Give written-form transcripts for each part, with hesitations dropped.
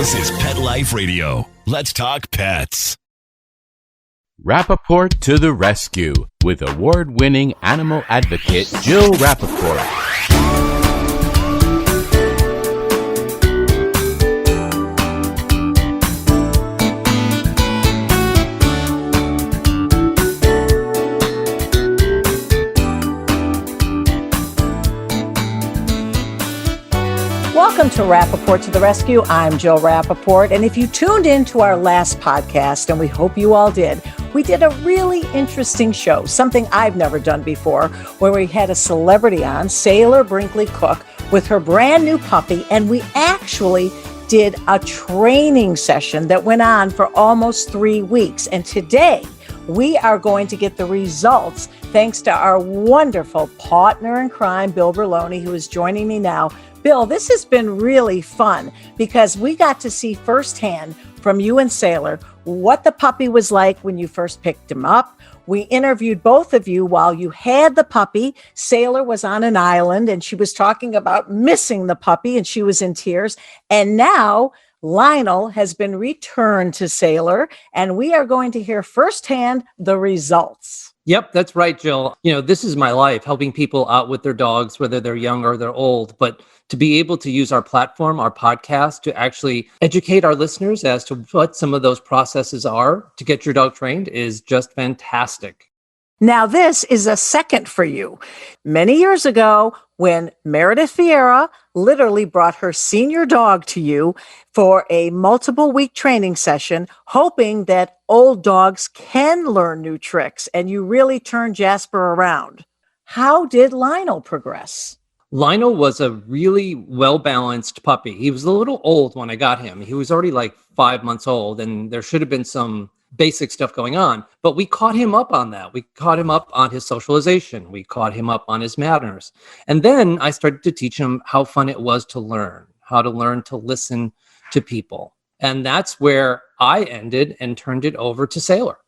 This is Pet Life Radio. Let's talk pets. Rappaport to the rescue with award-winning animal advocate Jill Rappaport. Welcome to Rappaport to the Rescue. I'm Jill Rappaport, and if you tuned in to our last podcast, and we hope you all did, we did a really interesting show, something I've never done before, where we had a celebrity on, Sailor Brinkley Cook, with her brand new puppy, and we actually did a training session that went on for almost 3 weeks. And today, we are going to get the results thanks to our wonderful partner in crime, Bill Berloni, who is joining me now. Bill, this has been really fun because we got to see firsthand from you and Sailor what the puppy was like when you first picked him up. We interviewed both of you while you had the puppy. Sailor was on an island and she was talking about missing the puppy and she was in tears. And now Lionel has been returned to Sailor and we are going to hear firsthand the results. Yep, that's right, Jill. This is my life, helping people out with their dogs, whether they're young or they're old. But to be able to use our platform, our podcast, to actually educate our listeners as to what some of those processes are to get your dog trained is just fantastic. Now, this is a second for you. Many years ago, when Meredith Vieira literally brought her senior dog to you for a multiple-week training session, hoping that old dogs can learn new tricks, and you really turned Jasper around. How did Lionel progress? Lionel was a really well-balanced puppy. He was a little old when I got him. He was already like 5 months old, and there should have been some basic stuff going on, but we caught him up on that. We caught him up on his socialization. We caught him up on his manners. And then I started to teach him how fun it was to learn, how to learn to listen to people. And that's where I ended and turned it over to Sailor.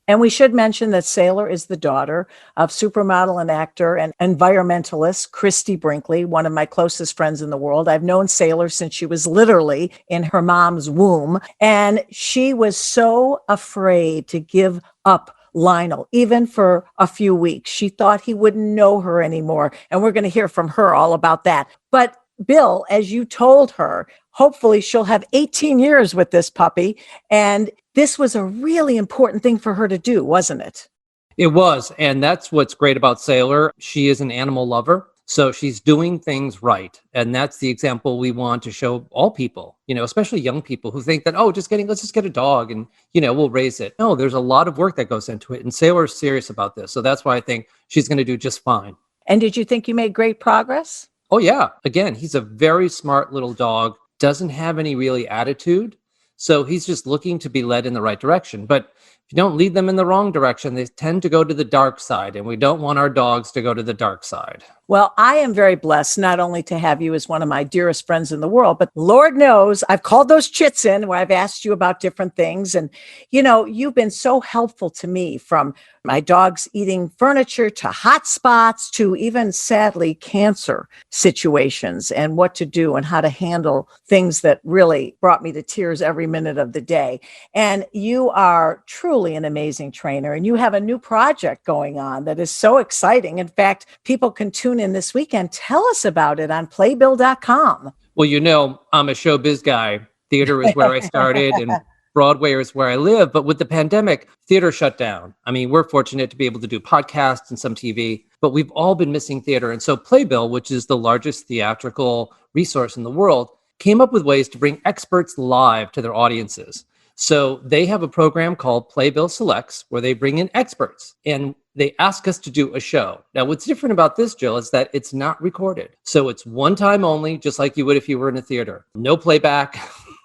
And we should mention that Sailor is the daughter of supermodel and actor and environmentalist Christie Brinkley, one of my closest friends in the world. I've known Sailor since she was literally in her mom's womb. And she was so afraid to give up Lionel, even for a few weeks. She thought he wouldn't know her anymore. And we're going to hear from her all about that. But Bill, as you told her, hopefully she'll have 18 years with this puppy. And this was a really important thing for her to do, wasn't it? It was. And that's what's great about Sailor. She is an animal lover. So she's doing things right. And that's the example we want to show all people, especially young people who think that, let's just get a dog and, we'll raise it. No, there's a lot of work that goes into it. And Sailor's serious about this. So that's why I think she's going to do just fine. And did you think you made great progress? Oh, yeah. Again, he's a very smart little dog, doesn't have any really attitude. So he's just looking to be led in the right direction. But if you don't lead them in the wrong direction, they tend to go to the dark side. And we don't want our dogs to go to the dark side. Well, I am very blessed not only to have you as one of my dearest friends in the world, but Lord knows I've called those chits in where I've asked you about different things. And, you've been so helpful to me, from my dogs eating furniture to hot spots to even, sadly, cancer situations and what to do and how to handle things that really brought me to tears every minute of the day. And you are truly an amazing trainer. And you have a new project going on that is so exciting. In fact, people can tune in this weekend. Tell us about it on playbill.com. Well, I'm a showbiz guy. Theater is where I started and Broadway is where I live. But with the pandemic, theater shut down. I mean, we're fortunate to be able to do podcasts and some TV, but we've all been missing theater. And so Playbill, which is the largest theatrical resource in the world, came up with ways to bring experts live to their audiences. So they have a program called Playbill Selects where they bring in experts and they ask us to do a show. Now, what's different about this, Jill, is that it's not recorded. So it's one time only, just like you would if you were in a theater. No playback,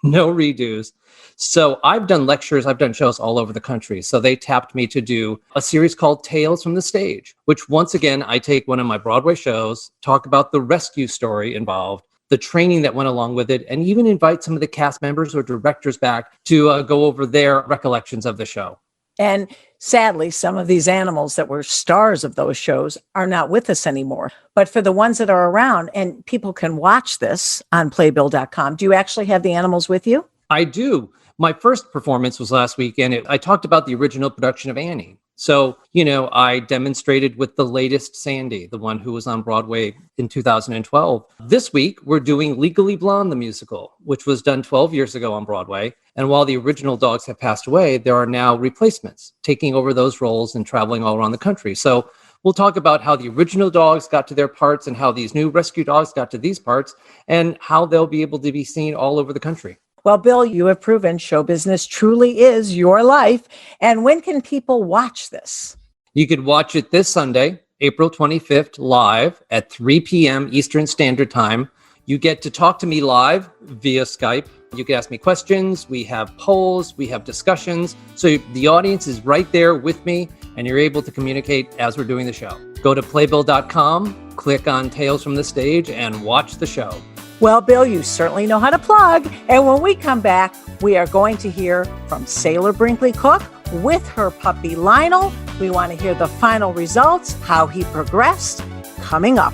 no redos. So I've done lectures, I've done shows all over the country. So they tapped me to do a series called Tales from the Stage, which once again, I take one of my Broadway shows, talk about the rescue story involved, the training that went along with it, and even invite some of the cast members or directors back to go over their recollections of the show. And sadly, some of these animals that were stars of those shows are not with us anymore. But for the ones that are around, and people can watch this on playbill.com, do you actually have the animals with you? I do. My first performance was last weekend. I talked about the original production of Annie. So, I demonstrated with the latest Sandy, the one who was on Broadway in 2012. This week, we're doing Legally Blonde, the musical, which was done 12 years ago on Broadway. And while the original dogs have passed away, there are now replacements taking over those roles and traveling all around the country. So we'll talk about how the original dogs got to their parts and how these new rescue dogs got to these parts and how they'll be able to be seen all over the country. Well, Bill, you have proven show business truly is your life. And when can people watch this? You could watch it this Sunday, April 25th, live at 3 p.m. Eastern Standard Time. You get to talk to me live via Skype. You can ask me questions. We have polls. We have discussions. So the audience is right there with me, and you're able to communicate as we're doing the show. Go to playbill.com, click on Tales from the Stage, and watch the show. Well, Bill, you certainly know how to plug. And when we come back, we are going to hear from Sailor Brinkley Cook with her puppy Lionel. We want to hear the final results, how he progressed, coming up.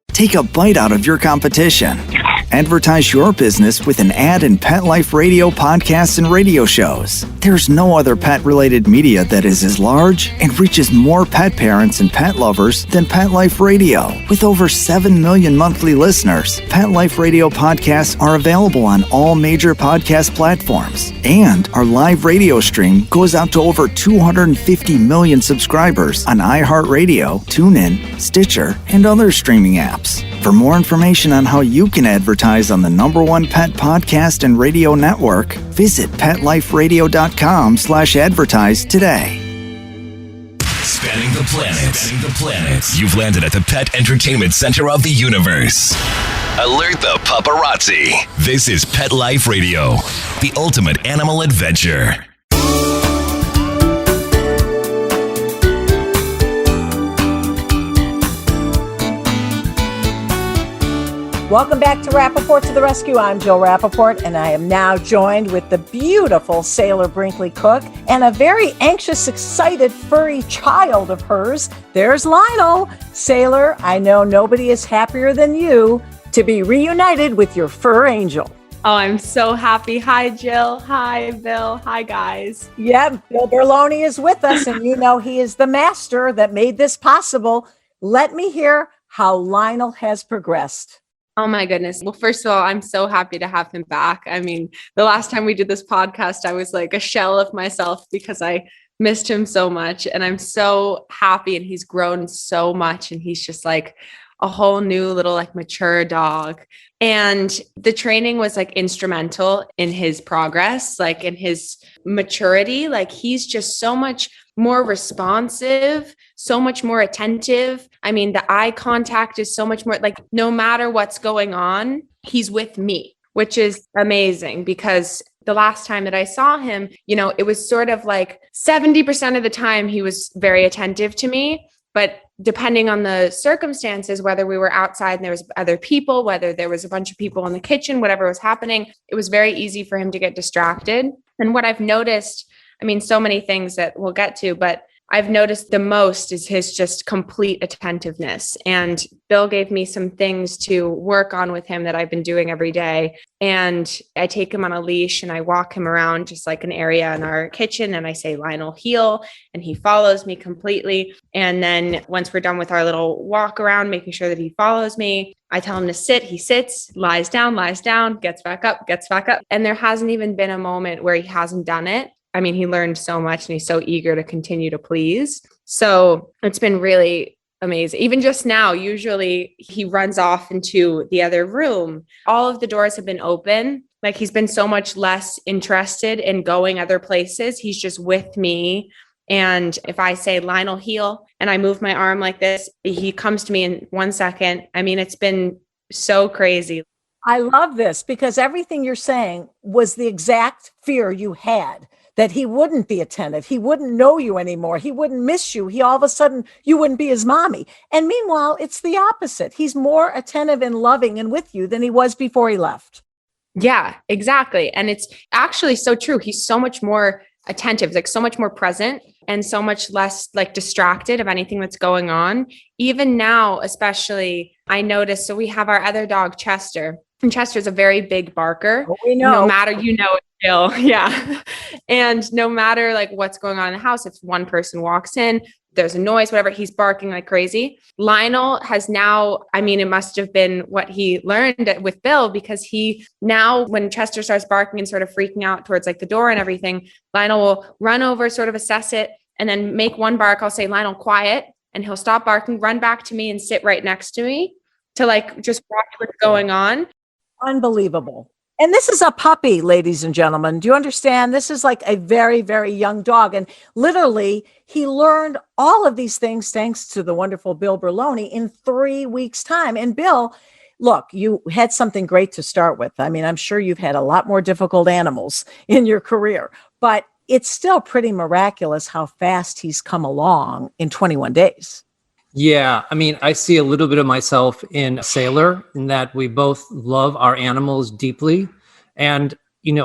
Take a bite out of your competition. Advertise your business with an ad in Pet Life Radio podcasts and radio shows. There's no other pet-related media that is as large and reaches more pet parents and pet lovers than Pet Life Radio. With over 7 million monthly listeners, Pet Life Radio podcasts are available on all major podcast platforms. And our live radio stream goes out to over 250 million subscribers on iHeartRadio, TuneIn, Stitcher, and other streaming apps. For more information on how you can advertise on the #1 pet podcast and radio network, visit PetLifeRadio.com/advertise today. Spanning the planet. You've landed at the pet entertainment center of the universe. Alert the paparazzi. This is Pet Life Radio, the ultimate animal adventure. Welcome back to Rappaport to the Rescue. I'm Jill Rappaport, and I am now joined with the beautiful Sailor Brinkley Cook and a very anxious, excited, furry child of hers. There's Lionel. Sailor, I know nobody is happier than you to be reunited with your fur angel. Oh, I'm so happy. Hi, Jill. Hi, Bill. Hi, guys. Yep, Bill Berloni is with us, and you know he is the master that made this possible. Let me hear how Lionel has progressed. Oh my goodness. Well, first of all, I'm so happy to have him back. I mean, the last time we did this podcast, I was like a shell of myself because I missed him so much. And I'm so happy, and he's grown so much, and he's just like a whole new little like mature dog. And the training was like instrumental in his progress, like in his maturity. Like he's just so much more responsive, so much more attentive. I mean, the eye contact is so much more like no matter what's going on, he's with me, which is amazing because the last time that I saw him, it was sort of like 70% of the time he was very attentive to me. But depending on the circumstances, whether we were outside and there was other people, whether there was a bunch of people in the kitchen, whatever was happening, it was very easy for him to get distracted. And what I've noticed, I mean, so many things that we'll get to, but I've noticed the most is his just complete attentiveness. And Bill gave me some things to work on with him that I've been doing every day. And I take him on a leash and I walk him around just like an area in our kitchen. And I say, Lionel, heel. And he follows me completely. And then once we're done with our little walk around, making sure that he follows me, I tell him to sit. He sits, lies down, gets back up. And there hasn't even been a moment where he hasn't done it. I mean, he learned so much and he's so eager to continue to please. So it's been really amazing. Even just now, usually he runs off into the other room. All of the doors have been open. Like he's been so much less interested in going other places. He's just with me. And if I say Lionel heel and I move my arm like this, he comes to me in 1 second. I mean, it's been so crazy. I love this because everything you're saying was the exact fear you had. That he wouldn't be attentive. He wouldn't know you anymore. He wouldn't miss you. He all of a sudden, you wouldn't be his mommy. And meanwhile, it's the opposite. He's more attentive and loving and with you than he was before he left. Yeah, exactly. And it's actually so true. He's so much more attentive, like so much more present. and so much less like distracted of anything that's going on. Even now, especially, I noticed, so we have our other dog, Chester, and Chester's a very big barker. Oh, we know. No matter, Bill. Yeah. And no matter like what's going on in the house, if one person walks in, there's a noise, whatever, he's barking like crazy. Lionel has now, I mean, it must have been what he learned with Bill, because he now, when Chester starts barking and sort of freaking out towards like the door and everything, Lionel will run over, sort of assess it, and then make one bark. I'll say, Lionel, quiet. And he'll stop barking, run back to me and sit right next to me to like just watch what's going on. Unbelievable. And this is a puppy, ladies and gentlemen. Do you understand? This is like a very, very young dog. And literally, he learned all of these things thanks to the wonderful Bill Berloni in 3 weeks' time. And Bill, look, you had something great to start with. I mean, I'm sure you've had a lot more difficult animals in your career, but it's still pretty miraculous how fast he's come along in 21 days. Yeah, I mean, I see a little bit of myself in Sailor, in that we both love our animals deeply. And,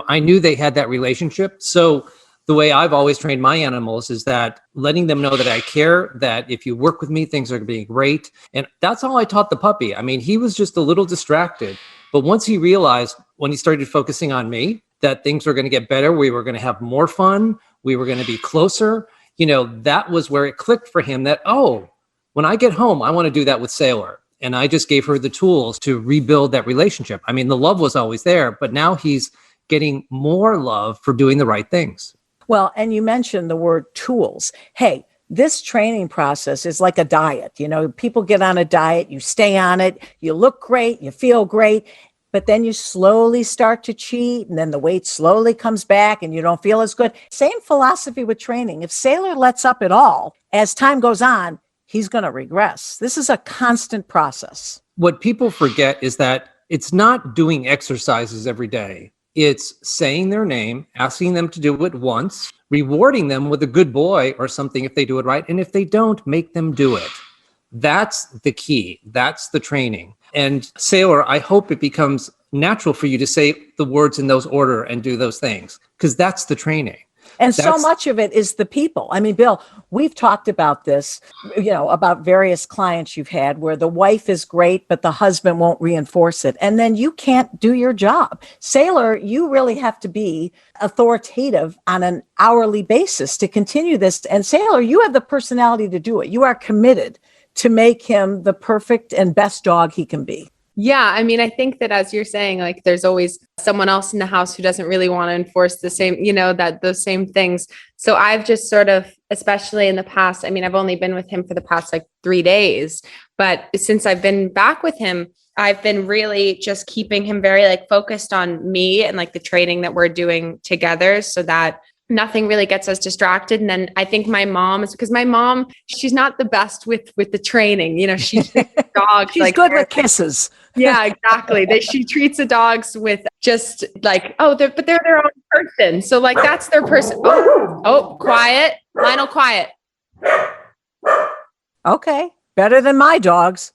I knew they had that relationship. So the way I've always trained my animals is that letting them know that I care, that if you work with me, things are going to be great. And that's all I taught the puppy. I mean, he was just a little distracted. But once he realized, when he started focusing on me, that things were going to get better, we were going to have more fun, we were going to be closer, that was where it clicked for him that, oh, when I get home, I want to do that with Sailor. And I just gave her the tools to rebuild that relationship. I mean, the love was always there, but now he's getting more love for doing the right things. Well, and you mentioned the word tools. Hey, this training process is like a diet. People get on a diet, you stay on it, you look great, you feel great, but then you slowly start to cheat, and then the weight slowly comes back and you don't feel as good. Same philosophy with training. If Sailor lets up at all, as time goes on, he's going to regress. This is a constant process. What people forget is that it's not doing exercises every day. It's saying their name, asking them to do it once, rewarding them with a good boy or something if they do it right. And if they don't, make them do it. That's the key. That's the training. And Sailor, I hope it becomes natural for you to say the words in those order and do those things, because that's the training. And so much of it is the people. I mean, Bill, we've talked about this, about various clients you've had where the wife is great, but the husband won't reinforce it. And then you can't do your job. Sailor, you really have to be authoritative on an hourly basis to continue this. And Sailor, you have the personality to do it. You are committed to make him the perfect and best dog he can be. Yeah. I mean, I think that, as you're saying, like there's always someone else in the house who doesn't really want to enforce the same, those same things. So I've just sort of, especially in the past, I mean, I've only been with him for the past like 3 days, but since I've been back with him, I've been really just keeping him very like focused on me and like the training that we're doing together, so that nothing really gets us distracted. And then I think my mom is, because my mom, she's not the best with the training. She treats dogs. She's like good with kisses. Yeah, exactly. She treats the dogs with just like, but they're their own person. So like, that's their person. Oh, quiet. Lionel, quiet. Okay. Better than my dogs.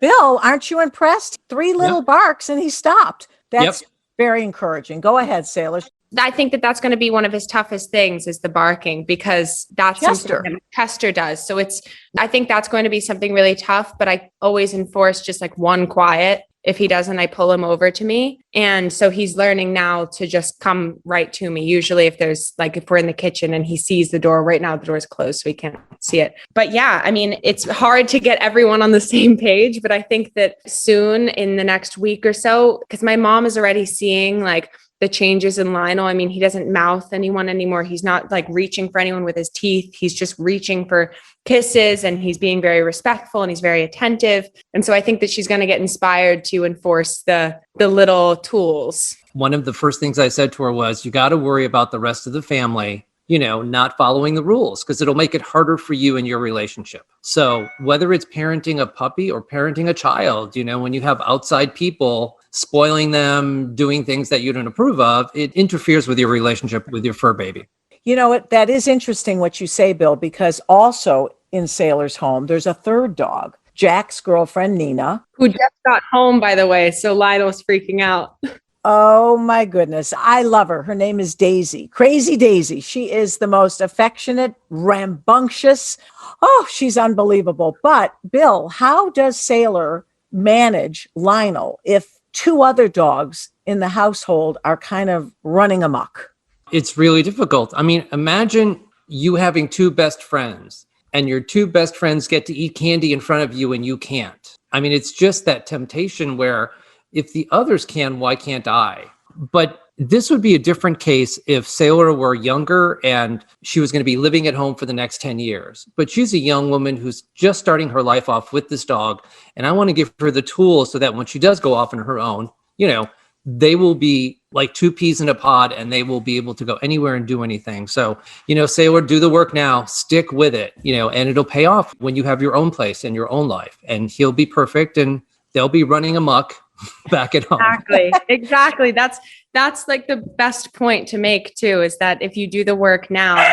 Bill, aren't you impressed? 3 little barks and he stopped. That's very encouraging. Go ahead, Sailor. I think that that's going to be one of his toughest things, is the barking, because that's something that Chester does. So I think that's going to be something really tough, but I always enforce just like one quiet. If he doesn't, I pull him over to me. And so he's learning now to just come right to me. Usually if we're in the kitchen and he sees the door, right now the door is closed, so he can't see it. But yeah, I mean, it's hard to get everyone on the same page, but I think that soon, in the next week or so, because my mom is already seeing like the changes in Lionel. I mean, he doesn't mouth anyone anymore. He's not like reaching for anyone with his teeth. He's just reaching for kisses, and he's being very respectful, and he's very attentive. And so I think that she's going to get inspired to enforce the little tools. One of the first things I said to her was, you got to worry about the rest of the family, not following the rules, because it'll make it harder for you in your relationship. So whether it's parenting a puppy or parenting a child, when you have outside people spoiling them, doing things that you don't approve of, it interferes with your relationship with your fur baby. You know what? That is interesting what you say, Bill, because also in Sailor's home, there's a third dog, Jack's girlfriend, Nina. Who just got home, by the way. So Lionel's freaking out. Oh my goodness. I love her. Her name is Daisy. Crazy Daisy. She is the most affectionate, rambunctious. Oh, she's unbelievable. But Bill, how does Sailor manage Lionel if two other dogs in the household are kind of running amok? It's really difficult. I mean, imagine you having two best friends and your two best friends get to eat candy in front of you and you can't. I mean, it's just that temptation where if the others can, why can't I? But this would be a different case if Sailor were younger and she was going to be living at home for the next 10 years. But she's a young woman who's just starting her life off with this dog. And I want to give her the tools so that when she does go off on her own, they will be like two peas in a pod and they will be able to go anywhere and do anything. So, Sailor, do the work now, stick with it, and it'll pay off when you have your own place and your own life. And he'll be perfect and they'll be running amok back at home. Exactly. That's like the best point to make too, is that if you do the work now,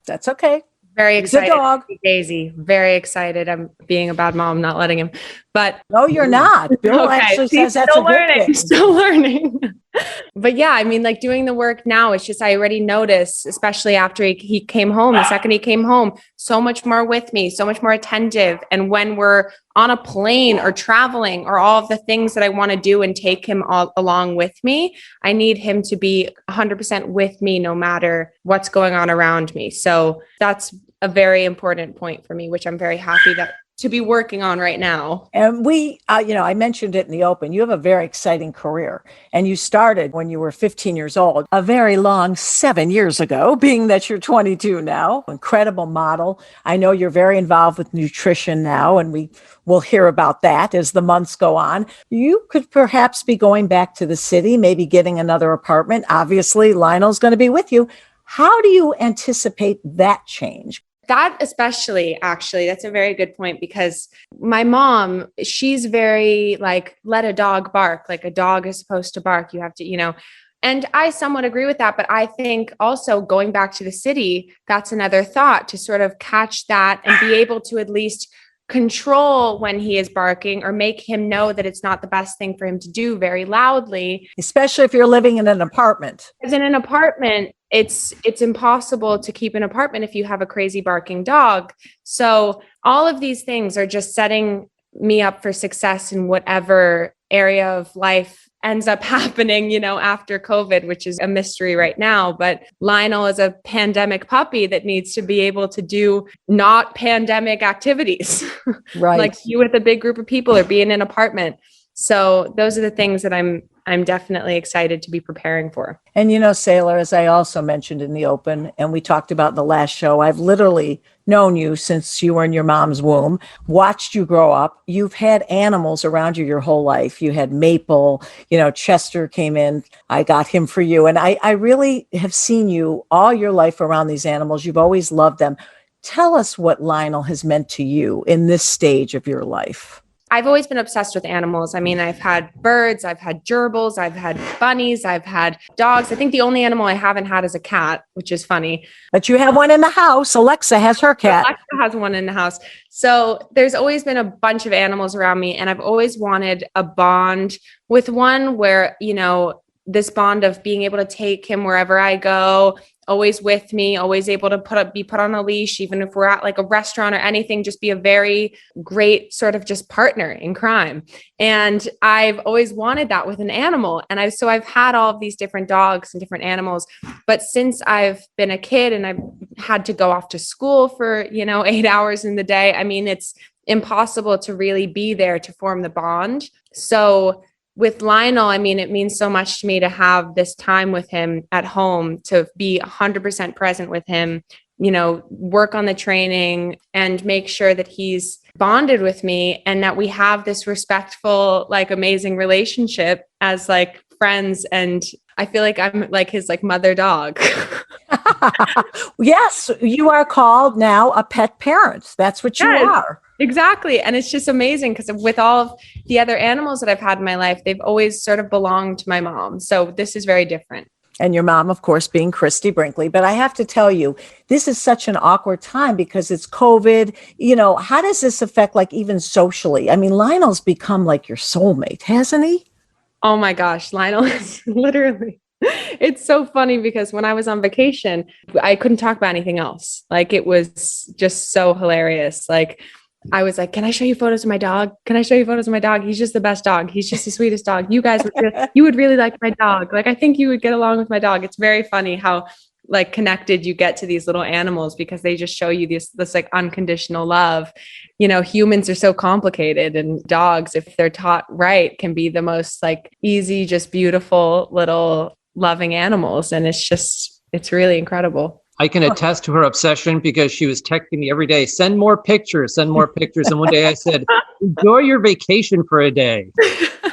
that's okay. Very excited. He's a dog. Daisy. Very excited. I'm being a bad mom, not letting him. But no, you're not. Bill actually says that's a good thing. Still learning. But yeah, I mean, like doing the work now, it's just, I already noticed, especially after he came home, the second he came home, so much more with me, so much more attentive. And when we're on a plane or traveling or all of the things that I want to do and take him all along with me, I need him to be 100% with me no matter what's going on around me. So that's a very important point for me, which I'm very happy to be working on right now. And we, I mentioned it in the open, you have a very exciting career and you started when you were 15 years old, a very long 7 years ago, being that you're 22 now. Incredible model. I know you're very involved with nutrition now, and we will hear about that as the months go on. You could perhaps be going back to the city, maybe getting another apartment. Obviously, Lionel's going to be with you. How do you anticipate that change? That especially, actually, that's a very good point, because my mom, she's very like, let a dog bark, like a dog is supposed to bark. You have to, and I somewhat agree with that. But I think also going back to the city, that's another thought, to sort of catch that and be able to at least control when he is barking, or make him know that it's not the best thing for him to do very loudly. Especially if you're living in an apartment. Because in an apartment, it's impossible to keep an apartment if you have a crazy barking dog. So all of these things are just setting me up for success in whatever area of life ends up happening, after COVID, which is a mystery right now. But Lionel is a pandemic puppy that needs to be able to do not pandemic activities, right? Like you with a big group of people or be in an apartment. So those are the things that I'm definitely excited to be preparing for. And Sailor, as I also mentioned in the open, and we talked about in the last show, I've literally known you since you were in your mom's womb, watched you grow up. You've had animals around you your whole life. You had Maple, Chester came in. I got him for you. And I really have seen you all your life around these animals. You've always loved them. Tell us what Lionel has meant to you in this stage of your life. I've always been obsessed with animals. I mean, I've had birds, I've had gerbils, I've had bunnies, I've had dogs. I think the only animal I haven't had is a cat, which is funny. But you have one in the house. Alexa has her cat. Alexa has one in the house. So there's always been a bunch of animals around me, and I've always wanted a bond with one where, this bond of being able to take him wherever I go, always with me, always able to be put on a leash, even if we're at like a restaurant or anything, just be a very great sort of just partner in crime. And I've always wanted that with an animal. And I've had all of these different dogs and different animals, but since I've been a kid and I've had to go off to school for, 8 hours in the day, I mean, it's impossible to really be there to form the bond. So with Lionel, I mean, it means so much to me to have this time with him at home, to be 100% present with him, work on the training and make sure that he's bonded with me and that we have this respectful, like amazing relationship as like friends. And I feel like I'm like his like mother dog. Yes, you are called now a pet parent. That's what you are. Exactly. And it's just amazing because with all of the other animals that I've had in my life, they've always sort of belonged to my mom. So this is very different. And your mom, of course, being Christie Brinkley. But I have to tell you, this is such an awkward time because it's COVID. How does this affect like even socially? I mean, Lionel's become like your soulmate, hasn't he? Oh my gosh, Lionel is literally, it's so funny because when I was on vacation, I couldn't talk about anything else. Like it was just so hilarious. Like I was like, can I show you photos of my dog? Can I show you photos of my dog? He's just the best dog. He's just the sweetest dog. You guys you would really like my dog. Like, I think you would get along with my dog. It's very funny how like connected you get to these little animals because they just show you this like unconditional love. You know, humans are so complicated, and dogs, if they're taught right, can be the most like easy, just beautiful little loving animals. And it's really incredible. I can attest to her obsession because she was texting me every day, send more pictures, send more pictures. And one day I said, enjoy your vacation for a day.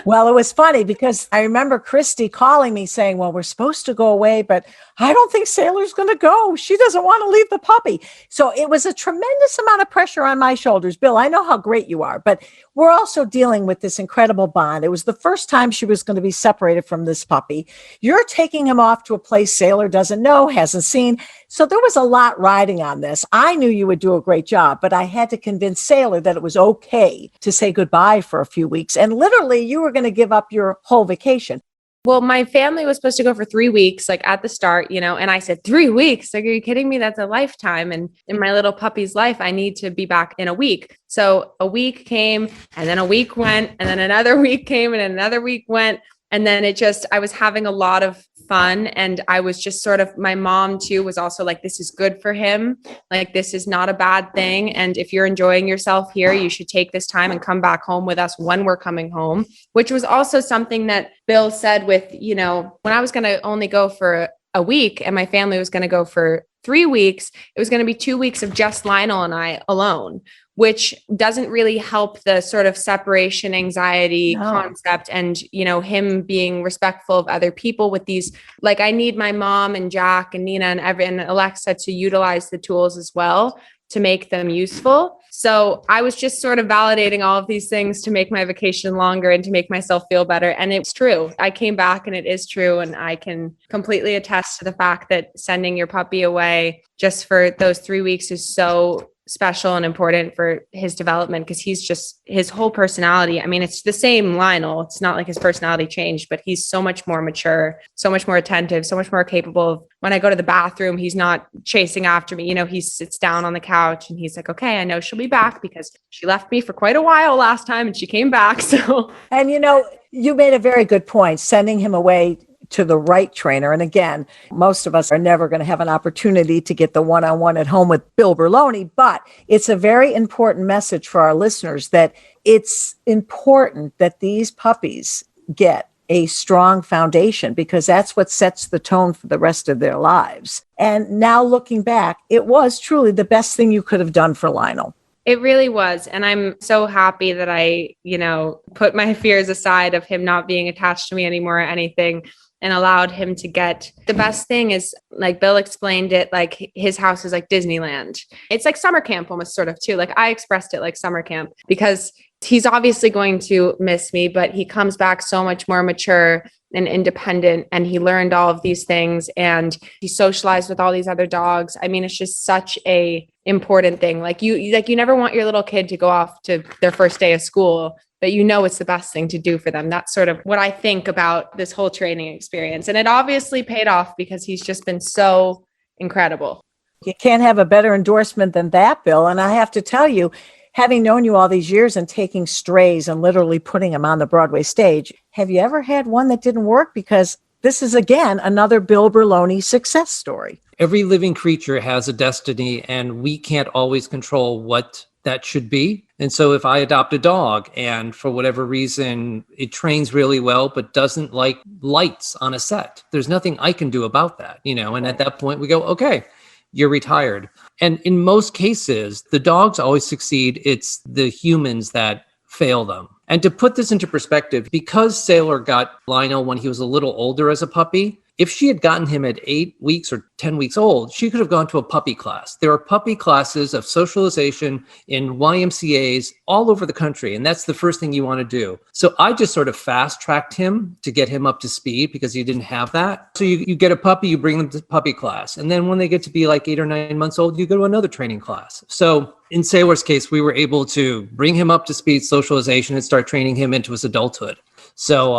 Well, it was funny because I remember Christie calling me saying, well, we're supposed to go away, but I don't think Sailor's going to go. She doesn't want to leave the puppy. So it was a tremendous amount of pressure on my shoulders. Bill, I know how great you are, but we're also dealing with this incredible bond. It was the first time she was going to be separated from this puppy. You're taking him off to a place Sailor doesn't know, hasn't seen. So there was a lot riding on this. I knew you would do a great job, but I had to convince Sailor that it was okay to say goodbye for a few weeks. And literally, you were going to give up your whole vacation. Well, my family was supposed to go for 3 weeks, like at the start, you know, and I said, 3 weeks? Like, are you kidding me? That's a lifetime. And in my little puppy's life, I need to be back in a week. So a week came, and then a week went, and then another week came, and another week went. And then I was having a lot of fun. And I was just sort of, my mom too was also like, this is good for him. Like, this is not a bad thing. And if you're enjoying yourself here, you should take this time and come back home with us when we're coming home, which was also something that Bill said with, you know, when I was going to only go for a week and my family was going to go for 3 weeks, it was going to be 2 weeks of just Lionel and I alone, which doesn't really help the sort of separation anxiety concept. And, you know, him being respectful of other people with these, like, I need my mom and Jack and Nina and Alexa to utilize the tools as well to make them useful. So I was just sort of validating all of these things to make my vacation longer and to make myself feel better. And it's true. I came back and it is true. And I can completely attest to the fact that sending your puppy away just for those 3 weeks is so special and important for his development, because he's just, his whole personality. I mean, it's the same Lionel. It's not like his personality changed, but he's so much more mature, so much more attentive, so much more capable of, when I go to the bathroom, he's not chasing after me. You know, he sits down on the couch and he's like, okay, I know she'll be back because she left me for quite a while last time and she came back. So, and you know, you made a very good point, sending him away to the right trainer. And again, most of us are never going to have an opportunity to get the one-on-one at home with Bill Berloni, but it's a very important message for our listeners that it's important that these puppies get a strong foundation, because that's what sets the tone for the rest of their lives. And now looking back, it was truly the best thing you could have done for Lionel. It really was. And I'm so happy that I, you know, put my fears aside of him not being attached to me anymore or anything, and allowed him to get, the best thing is, like Bill explained it, like his house is like Disneyland. It's like summer camp almost, sort of too. Like I expressed it like summer camp, because he's obviously going to miss me, but he comes back so much more mature and independent, and he learned all of these things and he socialized with all these other dogs. I mean, it's just such a important thing. Like you never want your little kid to go off to their first day of school, but you know, it's the best thing to do for them. That's sort of what I think about this whole training experience. And it obviously paid off because he's just been so incredible. You can't have a better endorsement than that, Bill. And I have to tell you, having known you all these years and taking strays and literally putting them on the Broadway stage, have you ever had one that didn't work? Because this is, again, another Bill Berloni success story. Every living creature has a destiny, and we can't always control what that should be. And so if I adopt a dog and for whatever reason it trains really well but doesn't like lights on a set, there's nothing I can do about that, you know. And at that point we go, okay, you're retired. And in most cases, the dogs always succeed. It's the humans that fail them. And to put this into perspective, because Sailor got Lionel when he was a little older as a puppy, if she had gotten him at 8 weeks or 10 weeks old, she could have gone to a puppy class. There are puppy classes of socialization in YMCAs all over the country, and that's the first thing you want to do. So I just sort of fast-tracked him to get him up to speed because he didn't have that. So you get a puppy, you bring them to puppy class, and then when they get to be like 8 or 9 months old, you go to another training class. So in Sailor's case, we were able to bring him up to speed socialization and start training him into his adulthood. So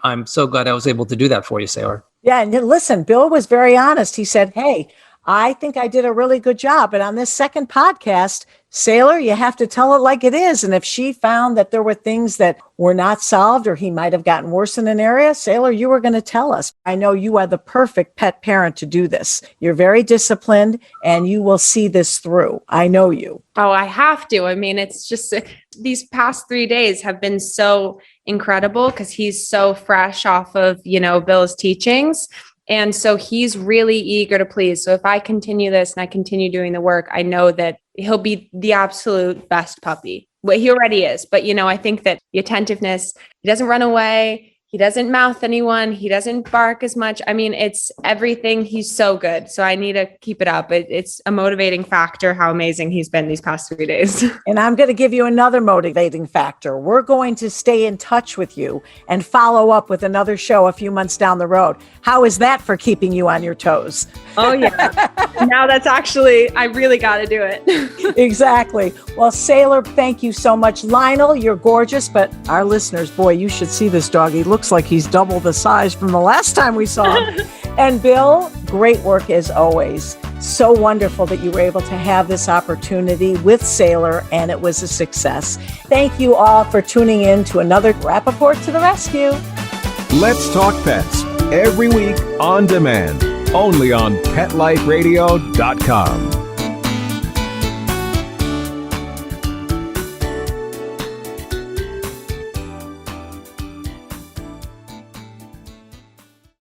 I'm so glad I was able to do that for you, Sailor. Yeah. And listen, Bill was very honest. He said, hey, I think I did a really good job. But on this second podcast, Sailor, you have to tell it like it is. And if she found that there were things that were not solved or he might have gotten worse in an area, Sailor, you were going to tell us. I know you are the perfect pet parent to do this. You're very disciplined and you will see this through. I know you. Oh, I have to. I mean, it's just these past 3 days have been so incredible because he's so fresh off of, Bill's teachings. And so he's really eager to please. So if I continue this and I continue doing the work, I know that he'll be the absolute best puppy. Well, he already is. But, I think that the attentiveness, he doesn't run away. He doesn't mouth anyone. He doesn't bark as much. I mean, it's everything. He's so good. So I need to keep it up. It's a motivating factor how amazing he's been these past 3 days. And I'm going to give you another motivating factor. We're going to stay in touch with you and follow up with another show a few months down the road. How is that for keeping you on your toes? Oh, yeah. Now that's actually, I really got to do it. Exactly. Well, Sailor, thank you so much. Lionel, you're gorgeous, but our listeners, boy, you should see this dog. He looks like he's double the size from the last time we saw him. And Bill, great work as always. So wonderful that you were able to have this opportunity with Sailor, and it was a success. Thank you all for tuning in to another Rappaport to the Rescue. Let's Talk Pets, every week on demand, only on PetLifeRadio.com.